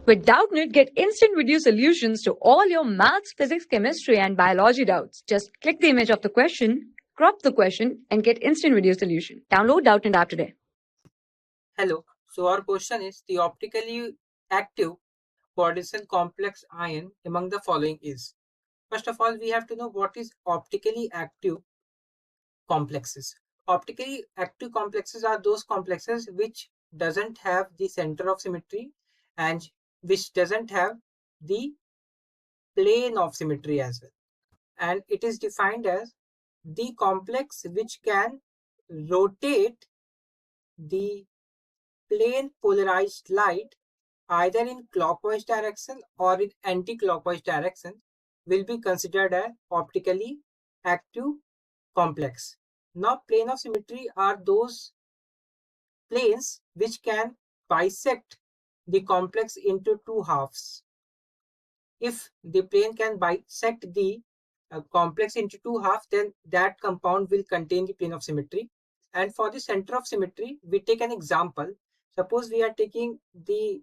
With Doubtnut, get instant video solutions to all your maths, physics, chemistry, and biology doubts. Just click the image of the question, crop the question, and get instant video solution. Download Doubtnut app today. Hello. So our question is the optically active coordination complex ion among the following is. First of all, we have to know what is optically active complexes. Optically active complexes are those complexes which doesn't have the center of symmetry and which doesn't have the plane of symmetry as well. And it is defined as the complex which can rotate the plane polarized light either in clockwise direction or in anti-clockwise direction will be considered an optically active complex. Now, plane of symmetry are those planes which can bisect the complex into two halves. If the plane can bisect the complex into two halves, then that compound will contain the plane of symmetry. And for the center of symmetry, we take an example. Suppose we are taking the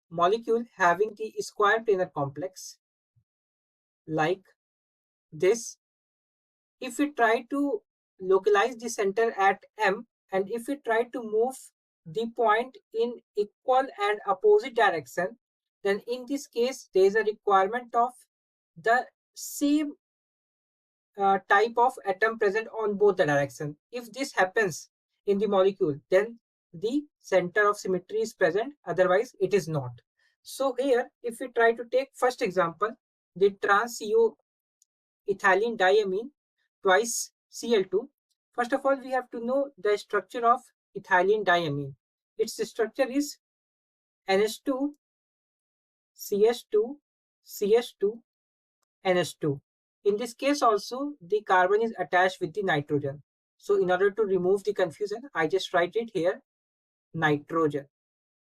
molecule having the square planar complex like this. If we try to localize the center at M and if we try to move the point in equal and opposite direction, then in this case there is a requirement of the same type of atom present on both the direction. If this happens in the molecule, then the center of symmetry is present, otherwise it is not. So here, if we try to take first example, the trans-CO ethylene diamine twice Cl2. First of all, we have to know the structure of ethylene diamine. Its structure is NH2, CH2, CH2, NH2. In this case also, the carbon is attached with the nitrogen. So in order to remove the confusion, I just write it here, nitrogen,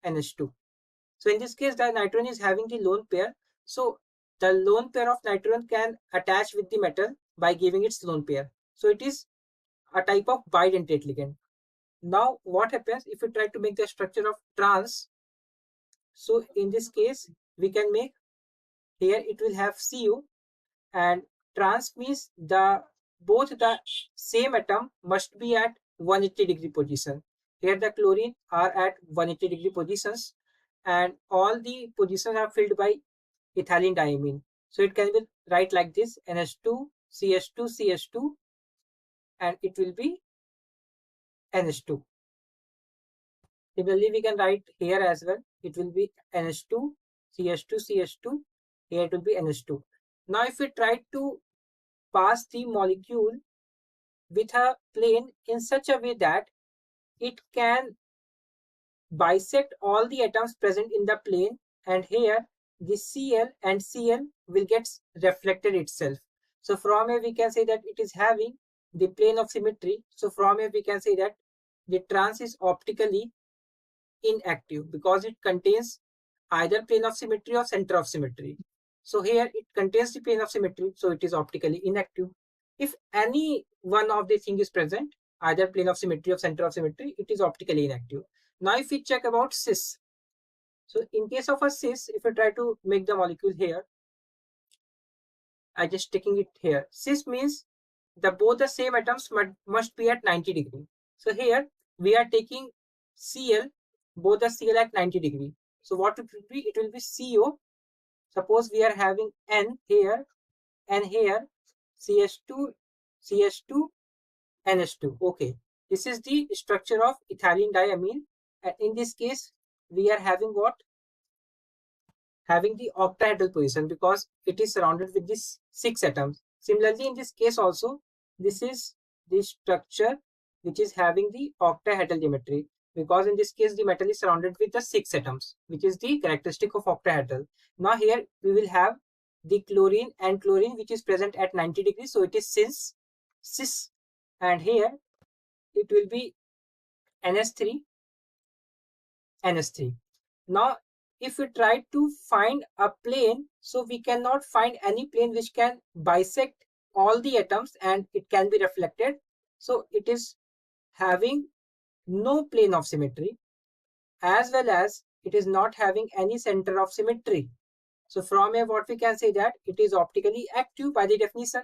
NH2. So in this case, the nitrogen is having the lone pair. So the lone pair of nitrogen can attach with the metal by giving its lone pair. So it is a type of bidentate ligand. Now what happens if we try to make the structure of trans? So in this case, we can make here it will have CO, and trans means both the same atom must be at 180-degree position. Here the chlorine are at 180-degree positions and all the positions are filled by ethylene diamine. So it can be write like this, NH2, CH2, CH2, and it will be NH2. Similarly, we can write here as well. It will be NH2, CH2, CH2. Here it will be NH2. Now, if we try to pass the molecule with a plane in such a way that it can bisect all the atoms present in the plane, and here the Cl and Cl will get reflected itself. So from here we can say that it is having the plane of symmetry. So from here we can say that the trans is optically inactive because it contains either plane of symmetry or center of symmetry. So here it contains the plane of symmetry, so it is optically inactive. If any one of the thing is present, either plane of symmetry or center of symmetry, it is optically inactive. Now if we check about cis, so in case of a cis, if I try to make the molecule here, I just taking it here. Cis means both the same atoms must be at 90 degree. So here we are taking Cl, both the Cl at 90 degree. So what it will be? It will be CO. Suppose we are having N here and here CH2, CH2, NH2. Okay, this is the structure of ethylene diamine, and in this case we are having what? Having the octahedral position because it is surrounded with these 6 atoms. Similarly, in this case also, this is the structure which is having the octahedral geometry because in this case the metal is surrounded with the 6 atoms, which is the characteristic of octahedral. Now here we will have the chlorine and chlorine which is present at 90 degrees, so it is cis, and here it will be NH3, NH3. Now if we try to find a plane, so we cannot find any plane which can bisect all the atoms and it can be reflected. So it is having no plane of symmetry, as well as it is not having any center of symmetry. So from here, what we can say that it is optically active by the definition.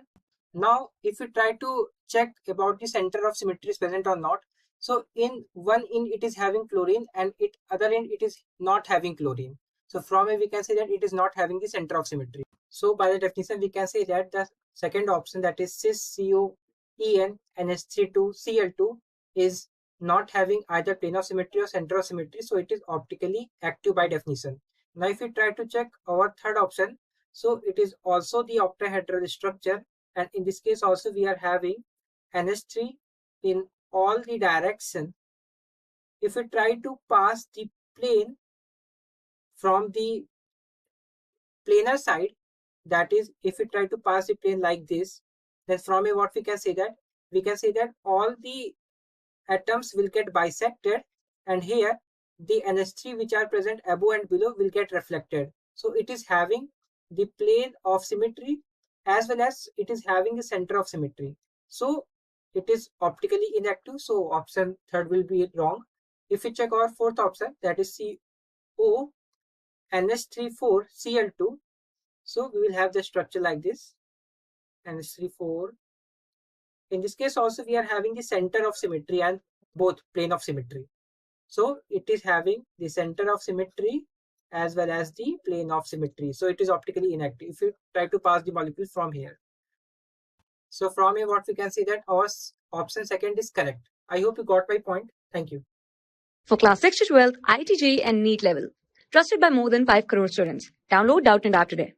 Now, if we try to check about the center of symmetry is present or not, so in one end it is having chlorine and other end it is not having chlorine. So from here we can say that it is not having the center of symmetry. So by the definition we can say that the second option, that is cis COEN NH32Cl2, is not having either plane of symmetry or center of symmetry, so it is optically active by definition. Now if we try to check our third option, so it is also the octahedral structure, and in this case also we are having NH3 in all the direction. If we try to pass the plane from the planar side, that is if we try to pass the plane like this, then from here what we can say that all the atoms will get bisected, and here the NH3 which are present above and below will get reflected. So it is having the plane of symmetry as well as it is having the center of symmetry. So it is optically inactive. So option third will be wrong. If we check our fourth option, that is CO NH34Cl2. So we will have the structure like this, NH34. In this case also we are having the center of symmetry and both plane of symmetry. So it is having the center of symmetry as well as the plane of symmetry. So it is optically inactive if you try to pass the molecule from here. So from here what we can see that our option second is correct. I hope you got my point. Thank you. For class 6 to 12, IIT JEE and NEET level. Trusted by more than 5 crore students. Download Doubtnut app today.